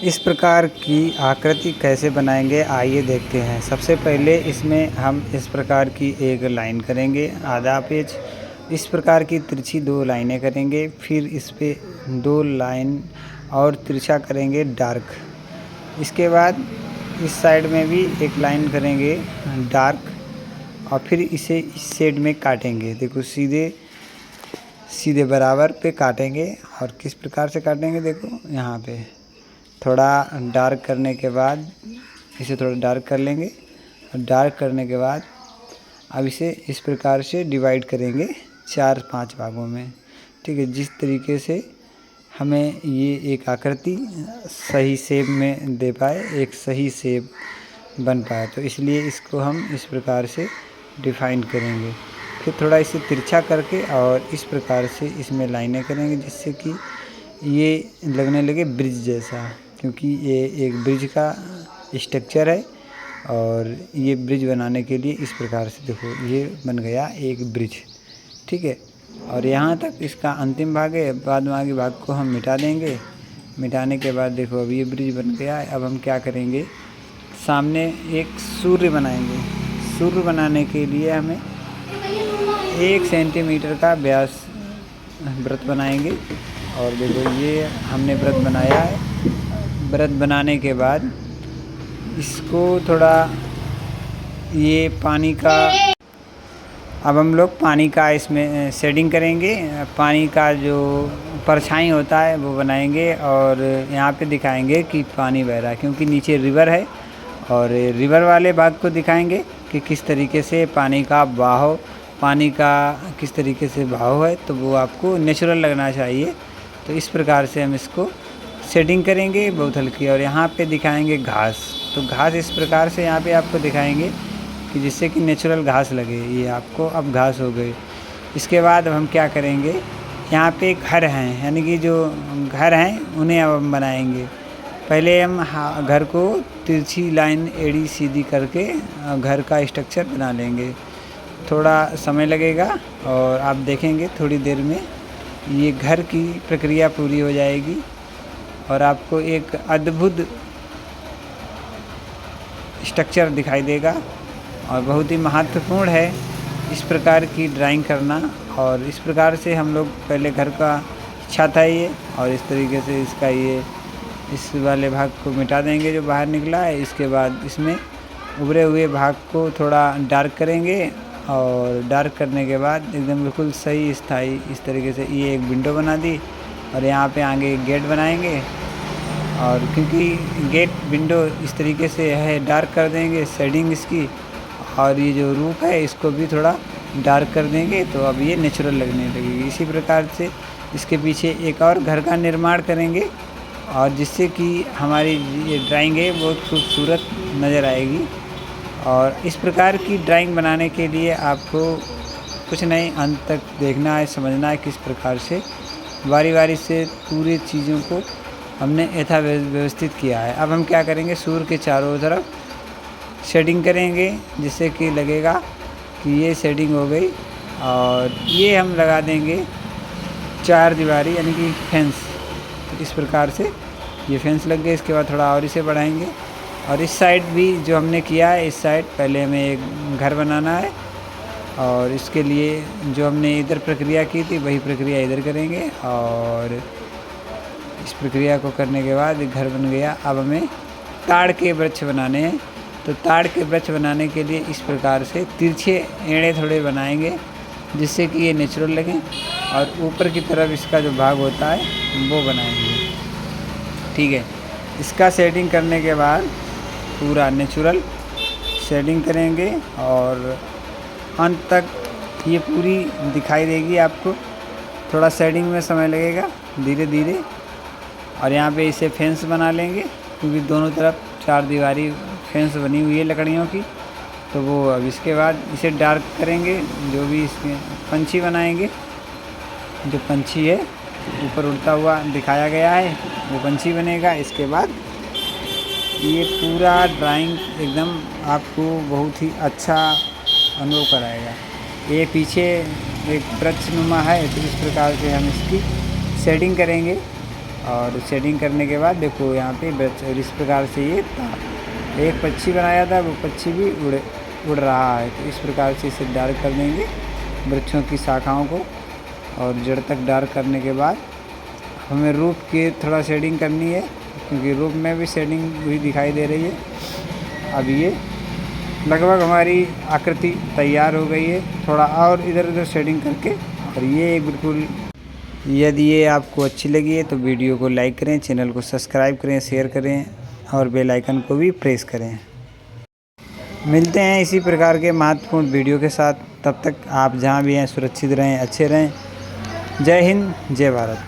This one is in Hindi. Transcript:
इस प्रकार की आकृति कैसे बनाएंगे आइए देखते हैं। सबसे पहले इसमें हम इस प्रकार की एक लाइन करेंगे आधा पेज, इस प्रकार की तिरछी 2 लाइनें करेंगे, फिर इस पे 2 लाइन और तिरछा करेंगे डार्क। इसके बाद इस साइड में भी एक लाइन करेंगे डार्क और फिर इसे इस शेड में काटेंगे। देखो सीधे सीधे बराबर पे काटेंगे। और किस प्रकार से काटेंगे, देखो यहाँ पे थोड़ा डार्क करने के बाद इसे थोड़ा डार्क कर लेंगे और डार्क करने के बाद अब इसे इस प्रकार से डिवाइड करेंगे 4-5 भागों में। ठीक है, जिस तरीके से हमें ये एक आकृति सही शेप में दे पाए, एक सही शेप बन पाए, तो इसलिए इसको हम इस प्रकार से डिफाइन करेंगे। फिर थोड़ा इसे तिरछा करके और इस प्रकार से इसमें लाइनें करेंगे जिससे कि ये लगने लगे ब्रिज जैसा, क्योंकि ये एक ब्रिज का स्ट्रक्चर है। और ये ब्रिज बनाने के लिए इस प्रकार से देखो ये बन गया एक ब्रिज। ठीक है, और यहाँ तक इसका अंतिम भाग है। बाद में आगे भाग को हम मिटा देंगे। मिटाने के बाद देखो अब ये ब्रिज बन गया है। अब हम क्या करेंगे, सामने एक सूर्य बनाएंगे। सूर्य बनाने के लिए हमें 1 सेंटीमीटर का व्यास वृत्त बनाएंगे। और देखो ये हमने वृत्त बनाया है। वृत्त बनाने के बाद इसको थोड़ा ये पानी का, अब हम लोग पानी का इसमें शेडिंग करेंगे। पानी का जो परछाई होता है वो बनाएंगे और यहाँ पे दिखाएंगे कि पानी बह रहा है, क्योंकि नीचे रिवर है। और रिवर वाले भाग को दिखाएंगे कि किस तरीके से पानी का बहाव, पानी का किस तरीके से बहाव है, तो वो आपको नेचुरल लगना चाहिए। तो इस प्रकार से हम इसको शेडिंग करेंगे बहुत हल्की। और यहाँ पे दिखाएंगे घास, तो घास इस प्रकार से यहाँ पे आपको दिखाएंगे कि जिससे कि नेचुरल घास लगे। ये आपको अब घास हो गई। इसके बाद अब हम क्या करेंगे, यहाँ पे घर हैं, यानी कि जो घर हैं उन्हें अब हम बनाएंगे। पहले हम घर को तिरछी लाइन एड़ी सीधी करके घर का स्ट्रक्चर बना लेंगे। थोड़ा समय लगेगा और आप देखेंगे थोड़ी देर में ये घर की प्रक्रिया पूरी हो जाएगी और आपको एक अद्भुत स्ट्रक्चर दिखाई देगा। और बहुत ही महत्वपूर्ण है इस प्रकार की ड्राइंग करना। और इस प्रकार से हम लोग पहले घर का छत है ये, और इस तरीके से इसका ये इस वाले भाग को मिटा देंगे जो बाहर निकला है। इसके बाद इसमें उभरे हुए भाग को थोड़ा डार्क करेंगे और डार्क करने के बाद एकदम बिल्कुल सही स्थाई इस तरीके से ये एक विंडो बना दी। और यहाँ पे आगे एक गेट बनाएंगे। और क्योंकि गेट विंडो इस तरीके से है, डार्क कर देंगे शेडिंग इसकी। और ये जो रूफ है इसको भी थोड़ा डार्क कर देंगे, तो अब ये नेचुरल लगने लगेगी। इसी प्रकार से इसके पीछे एक और घर का निर्माण करेंगे और जिससे कि हमारी ये ड्राइंग है बहुत खूबसूरत नज़र आएगी। और इस प्रकार की ड्राइंग बनाने के लिए आपको कुछ नहीं, अंत तक देखना है, समझना है किस प्रकार से बारी बारी से पूरी चीज़ों को हमने यथा व्यवस्थित किया है। अब हम क्या करेंगे, सूर्य के चारों तरफ शेडिंग करेंगे जिससे कि लगेगा कि ये शेडिंग हो गई। और ये हम लगा देंगे 4 दीवारी यानी कि फेंस। तो इस प्रकार से ये फेंस लग गए। इसके बाद थोड़ा और इसे बढ़ाएंगे और इस साइड भी जो हमने किया है, इस साइड पहले हमें एक घर बनाना है और इसके लिए जो हमने इधर प्रक्रिया की थी वही प्रक्रिया इधर करेंगे। और इस प्रक्रिया को करने के बाद एक घर बन गया। अब हमें ताड़ के वृक्ष बनाने हैं। तो ताड़ के वृक्ष बनाने के लिए इस प्रकार से तिरछे एड़े थोड़े बनाएंगे जिससे कि ये नेचुरल लगे। और ऊपर की तरफ इसका जो भाग होता है वो बनाएंगे। ठीक है, इसका शेडिंग करने के बाद पूरा नेचुरल शेडिंग करेंगे और अंत तक ये पूरी दिखाई देगी आपको। थोड़ा शेडिंग में समय लगेगा धीरे धीरे। और यहाँ पे इसे फेंस बना लेंगे क्योंकि दोनों तरफ 4 दीवारी फेंस बनी हुई है लकड़ियों की। तो वो अब इसके बाद इसे डार्क करेंगे। जो भी इसके पंछी बनाएंगे, जो पंछी है ऊपर उड़ता हुआ दिखाया गया है वो पंछी बनेगा। इसके बाद ये पूरा ड्राइंग एकदम आपको बहुत ही अच्छा अनुभव कराएगा। ये पीछे एक वृक्षनुमा है, तो इस प्रकार से हम इसकी शेडिंग करेंगे और शेडिंग करने के बाद देखो यहाँ पे वृक्ष, और इस प्रकार से ये एक पक्षी बनाया था, वो पक्षी भी उड़ रहा है। तो इस प्रकार से इसे डार्क कर देंगे वृक्षों की शाखाओं को, और जड़ तक डार्क करने के बाद हमें रूप की थोड़ा शेडिंग करनी है, क्योंकि रूप में भी शेडिंग हुई दिखाई दे रही है। अब ये लगभग हमारी आकृति तैयार हो गई है, थोड़ा और इधर उधर शेडिंग करके। और ये बिल्कुल, यदि ये आपको अच्छी लगी है तो वीडियो को लाइक करें, चैनल को सब्सक्राइब करें, शेयर करें और बेल आइकन को भी प्रेस करें। मिलते हैं इसी प्रकार के महत्वपूर्ण वीडियो के साथ। तब तक आप जहाँ भी हैं सुरक्षित रहें, अच्छे रहें। जय हिंद, जय भारत।